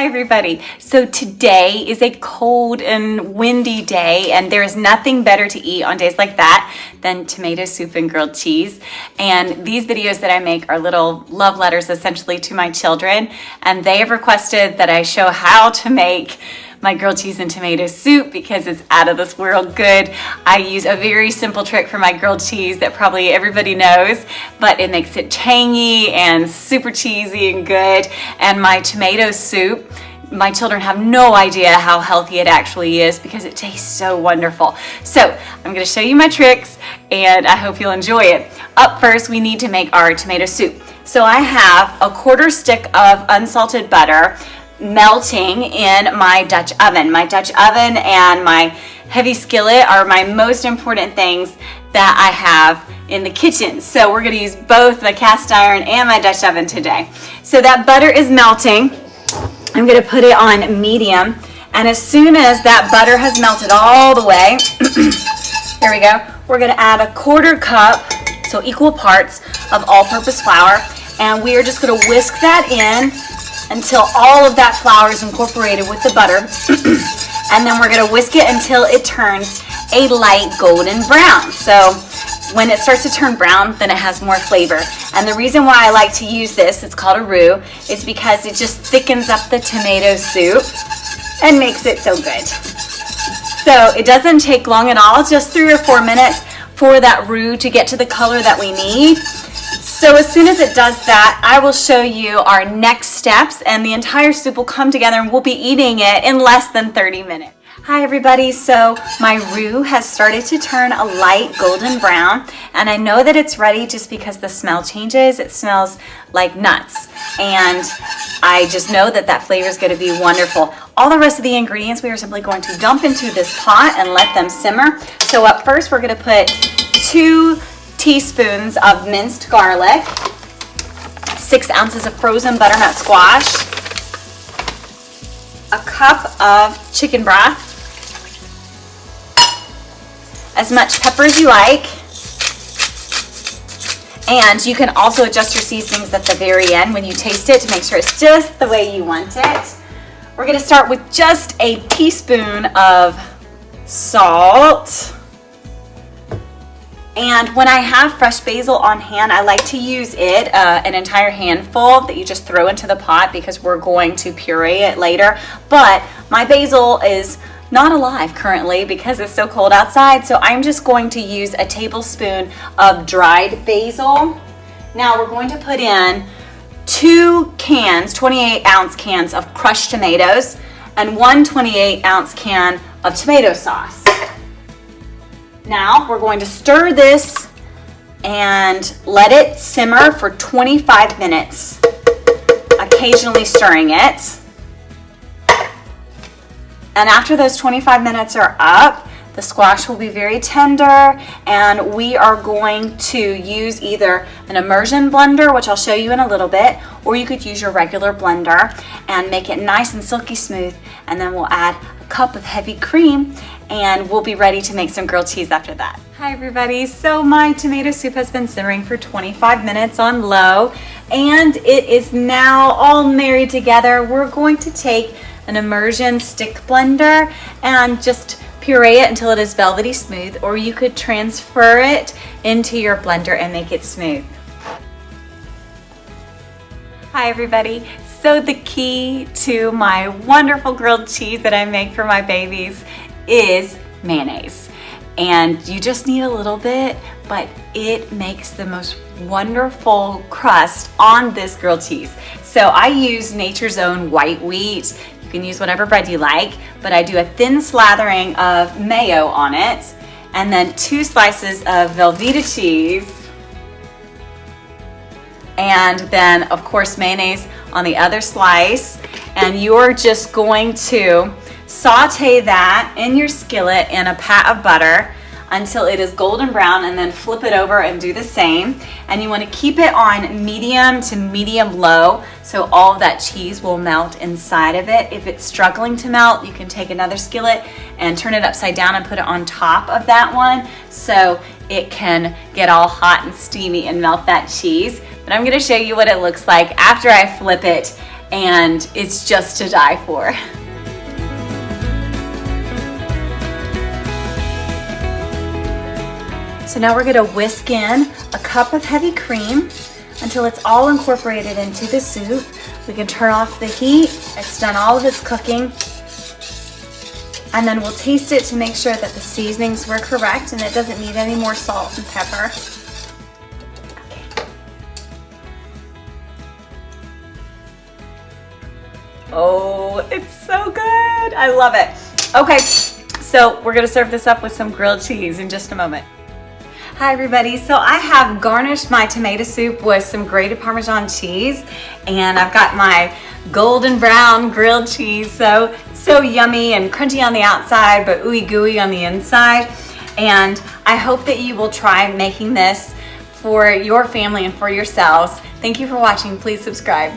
Hi everybody. So today is a cold and windy day, and there is nothing better to eat on days like that than tomato soup and grilled cheese. And these videos that I make are little love letters essentially to my children, and they have requested that I show how to make my grilled cheese and tomato soup because it's out of this world good. I use a very simple trick for my grilled cheese that probably everybody knows, but it makes it tangy and super cheesy and good. And my tomato soup, my children have no idea how healthy it actually is because it tastes so wonderful. So I'm gonna show you my tricks and I hope you'll enjoy it. Up first, we need to make our tomato soup. So I have a 1/4 stick of unsalted butter melting in my Dutch oven. My Dutch oven and my heavy skillet are my most important things that I have in the kitchen. So we're gonna use both the cast iron and my Dutch oven today. So that butter is melting. I'm gonna put it on medium, and as soon as that butter has melted all the way, here we go, we're gonna add a 1/4 cup, so equal parts of all-purpose flour, and we are just gonna whisk that in until all of that flour is incorporated with the butter. And then we're gonna whisk it until it turns a light golden brown. So when it starts to turn brown, then it has more flavor. And the reason why I like to use this, it's called a roux, is because it just thickens up the tomato soup and makes it so good. So it doesn't take long at all, just 3 or 4 minutes for that roux to get to the color that we need. So as soon as it does that, I will show you our next steps, and the entire soup will come together and we'll be eating it in less than 30 minutes. Hi everybody, so my roux has started to turn a light golden brown, and I know that it's ready just because the smell changes. It smells like nuts, and I just know that that flavor is going to be wonderful. All the rest of the ingredients we are simply going to dump into this pot and let them simmer. So up first we're going to put 2 teaspoons of minced garlic, 6 ounces of frozen butternut squash, a cup of chicken broth, as much pepper as you like, and you can also adjust your seasonings at the very end when you taste it to make sure it's just the way you want it. We're going to start with just a teaspoon of salt. And when I have fresh basil on hand, I like to use it, an entire handful that you just throw into the pot because we're going to puree it later. But my basil is not alive currently because it's so cold outside, so I'm just going to use a tablespoon of dried basil. Now we're going to put in 2 cans, 28-ounce cans of crushed tomatoes and 1 28-ounce can of tomato sauce. Now we're going to stir this and let it simmer for 25 minutes, occasionally stirring it. And after those 25 minutes are up, the squash will be very tender, and we are going to use either an immersion blender, which I'll show you in a little bit, or you could use your regular blender and make it nice and silky smooth, and then we'll add a cup of heavy cream and we'll be ready to make some grilled cheese after that. Hi everybody, so my tomato soup has been simmering for 25 minutes on low, and it is now all married together. We're going to take an immersion stick blender and just puree it until it is velvety smooth, or you could transfer it into your blender and make it smooth. Hi everybody. So the key to my wonderful grilled cheese that I make for my babies is mayonnaise. And you just need a little bit, but it makes the most wonderful crust on this grilled cheese. So I use Nature's Own white wheat. You can use whatever bread you like, but I do a thin slathering of mayo on it, and then 2 slices of velveeta cheese, and then of course mayonnaise on the other slice. And you're just going to saute that in your skillet in a pat of butter until it is golden brown, and then flip it over and do the same. And you want to keep it on medium to medium low so all of that cheese will melt inside of it. If it's struggling to melt, you can take another skillet and turn it upside down and put it on top of that one so it can get all hot and steamy and melt that cheese. But I'm going to show you what it looks like after I flip it and it's just to die for. So now we're gonna whisk in a cup of heavy cream until it's all incorporated into the soup. We can turn off the heat. It's done all of its cooking. And then we'll taste it to make sure that the seasonings were correct and it doesn't need any more salt and pepper. Okay. Oh, it's so good. I love it. Okay, so we're gonna serve this up with some grilled cheese in just a moment. Hi everybody, so I have garnished my tomato soup with some grated Parmesan cheese, and I've got my golden brown grilled cheese, so yummy and crunchy on the outside but ooey gooey on the inside. And I hope that you will try making this for your family and for yourselves. Thank you for watching. Please subscribe.